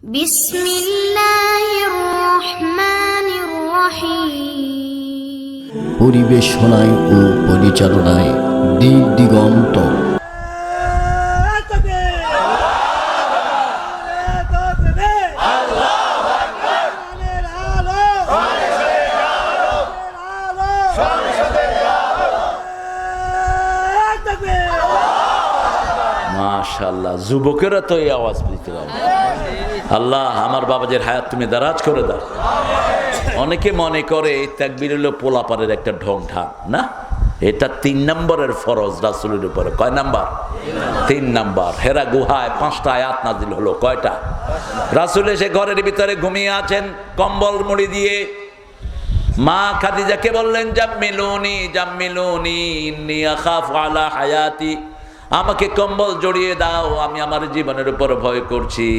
বিসমিল্লাহির রহমানির রহিম। পরিবেশনায় ও পরিচালনায় দিক দিগন্ত। মাশাআল্লাহ, যুবকেরা তো এই আওয়াজ দিতে পারে। আল্লাহ আমার বাবাজের হায়াত তুমি দারাজ করে দাও। অনেকে মনে করে এই তাকবীর হলো পোলাপানের একটা ঢং ঢাক, না, এটা 3 নম্বরের ফরজ রাসূলের উপরে। কয় নাম্বার? 3 নাম্বার। হেরা গুহায় 5টা আয়াত নাজিল হলো। কয়টা? রাসূল এসে ঘরের ভিতরে ঘুমিয়ে আছেন কম্বল মুড়ি দিয়ে। মা খাদিজাকে বললেন, জাম্মিলুনি জাম্মিলুনি ইন্নী আখাফু আলা হায়াতি, আমাকে কম্বল জড়িয়ে দাও, আমি আমার জীবনের উপর ভয় করছি।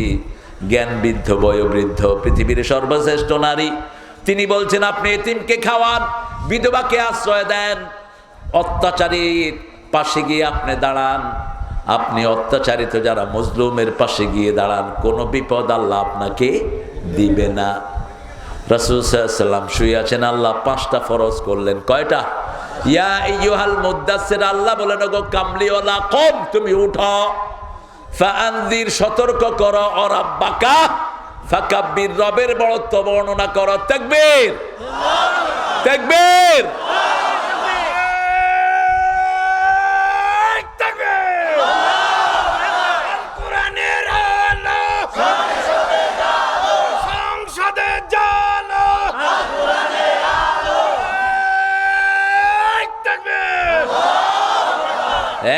জ্ঞান বৃদ্ধ বয়োবৃদ্ধ পৃথিবীর সর্বশ্রেষ্ঠ নারী, তিনি বলছেন আপনি এতিমকে খাওয়ান, বিধবাকে আশ্রয় দেন, অত্যাচারীর পাশে গিয়ে আপনি দাঁড়ান, আপনি অত্যাচারিত যারা মজলুমের পাশে গিয়ে দাঁড়ান, কোনো বিপদ আল্লাহ আপনাকে দিবে না। রাসূল সাল্লাল্লাহু আলাইহি ওয়াসাল্লাম শুয়ে আছেন, আল্লাহ 5টা ফরজ করলেন। কয়টা? ইয়া আইয়ুহাল মুদ্দাসসির, আল্লাহ বলেন ওগো কামলিওয়ালা কম, তুমি উঠো। ফাআনযির, সতর্ক করো। রাব্বাকা ফাকাব্বির, রবের বড়ত্ব বর্ণনা করো। তাকবীর তাকবীর তাকবীর। কোরআনের আলো সংসদে জানো, কোরআনের আলো। তাকবীর।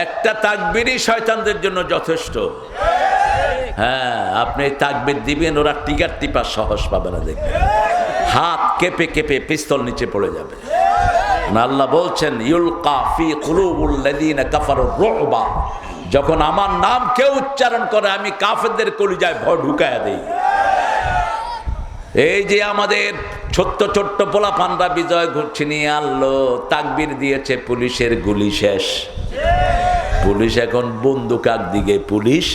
একটা তাকবীরই শয়তানদের জন্য যথেষ্ট। হ্যাঁ, আপনি তাকবীর দিবেন, ওরা টিকার টিপা সাহস পাবে না, দেখবেন হাত কেঁপে কেঁপে পিস্তল নিচে পড়ে যাবে। আল্লাহ বলছেন, ইউলকা ফি কুলুবুল লাযিনা কাফারুর রুবা, যখন আমার নাম কেউ উচ্চারণ করে আমি কাফেরদের কলিজায় ভয় ঢুকায়া দেই। এই যে আমাদের ছোট্ট ছোট্ট পোলাপানরা বিজয় ঘুরছে নিয়ে আনলো, তাকবীর দিয়েছে, পুলিশের গুলি শেষ। পুলিশ এখন বন্দুক একদিকে, পুলিশ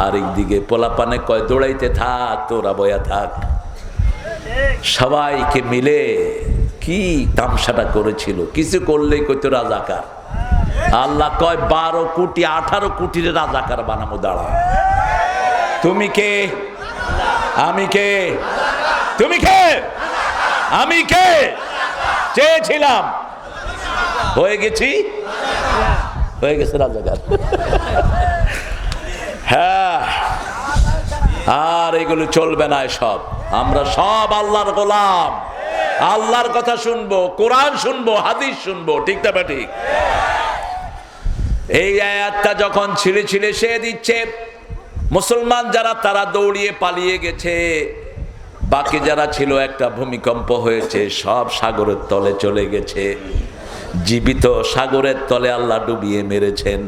আরেক দিকে, পোলাপানে কয় দৌড়াইতে থাক, তোরা বয়া থাক। সবাইকে মিলে কি তামসাটা করেছিল, কিছু করলেই কইতো রাজাকার। আল্লাহ কয় 12 কোটি 18 কোটির রাজাকার বানাবো, দাঁড়া। তুমি কে? আমি কে? তুমি কে? আমি কে? চেয়েছিলাম, হয়ে গেছি, হয়ে গেছে রাজাকার। হ্যাঁ, আর এগুলো চলবে না। সব আমরা সব আল্লাহর গোলাম, আল্লাহর কথা শুনবো, কোরআন শুনবো, হাদিস শুনবো, ঠিক না ঠিক? এই আয়াতটা যখন ছিঁড়ে ছিঁড়ে সে দিচ্ছে, মুসলমান যারা তারা দৌড়িয়ে পালিয়ে গেছে, বাকি যারা ছিল একটা ভূমিকম্প হয়েছে, সব সাগরের তলে চলে গেছে। জীবিত সাগরের তলে আল্লাহ ডুবিয়ে মেরেছেন।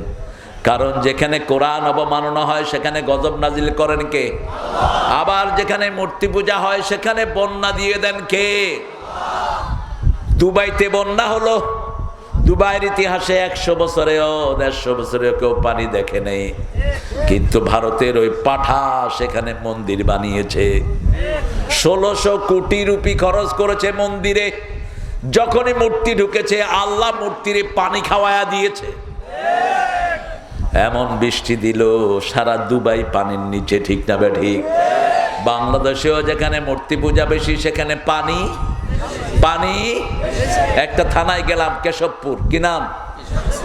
কারণ যেখানে কোরআন অবমাননা হয় সেখানে গজব নাজিল করেন কে? আবার যেখানে মূর্তি পূজা হয় সেখানে বন্যা দিয়ে দেন কে? দুবাইতে বন্যা হলো, দুবাইয়ের ইতিহাসে 100 বছরেও 150 বছরেও কেউ পানি দেখে নেই, কিন্তু ভারতের ওই পাঠা সেখানে মন্দির বানিয়েছে। 1600 কোটি রুপি খরচ করেছে মন্দিরে। যখনই মূর্তি ঢুকেছে আল্লাহ মূর্তিরে পানি খাওয়ায়া দিয়েছে। এমন বৃষ্টি দিল সারা দুবাই পানির নিচে, ঠিক না ঠিক? বাংলাদেশেও যেখানে মূর্তি পূজা বেশি সেখানে পানি পানি। একটা থানায় গেলাম, কেশবপুর, কি নাম?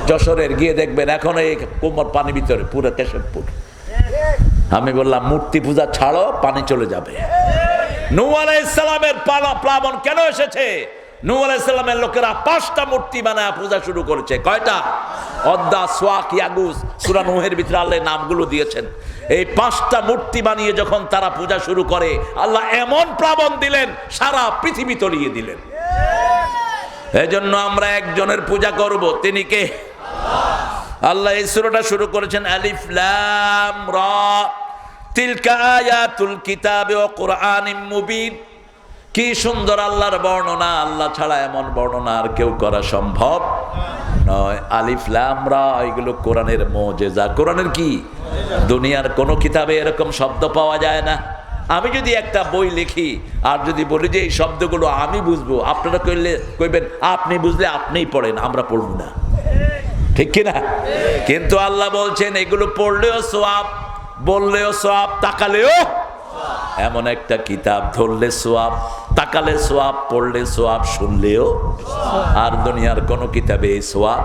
যশোরের, গিয়ে দেখবেন এখন এই কোমর পানি ভিতরে, পুরো কেশবপুর। আমি বললাম মূর্তি পূজা ছাড়ো, পানি চলে যাবে। নূহ আলাইহিস সালামের প্লাবন কেন এসেছে? নূহ আলাইহিস সালামের লোকেরা 5টা মূর্তি বানায় পূজা শুরু করেছে। কয়টা? অদ্দা, সোয়াক, ইয়াগুস, সূরা নূহের ভিতরে আল্লাহ নামগুলো দিয়েছেন। এই 5টা মূর্তি বানিয়ে যখন তারা পূজা শুরু করে, আল্লাহ এমন প্লাবন দিলেন, সারা পৃথিবী তলিয়ে দিলেন। এজন্য আমরা একজনের পূজা করব, তিনি কে? আল্লাহ এই সূরাটা শুরু করেছেন আলিফ লাম রা, তিলকা আয়াতুল কিতাবে ওয়া কুরআনিম মুবিন। কি সুন্দর আল্লাহর বর্ণনা, আল্লাহ ছাড়া এমন বর্ণনা আর কেউ করা সম্ভব নয়। আলিফ লাম রা, এগুলো কোরআনের মুজিজা। কোরআনের কি? দুনিয়ার কোন কিতাবে এরকম শব্দ পাওয়া যায় না। আমি যদি একটা বই লিখি আর যদি বলি যে এই শব্দগুলো আমি বুঝবো, আপনারা কইবেন আপনি বুঝলে আপনিই পড়েন, আমরা পড়বো না, ঠিক কিনা? কিন্তু আল্লাহ বলছেন এগুলো পড়লেও সোয়াব, বললেও সোয়াব, তাকালেও। এমন একটা কিতাব ধরলে সোয়াব, তাকালে সোয়াব, পড়লে সোয়াব, শুনলেও। আর দুনিয়ার কোনো কিতাবে এই সোয়াব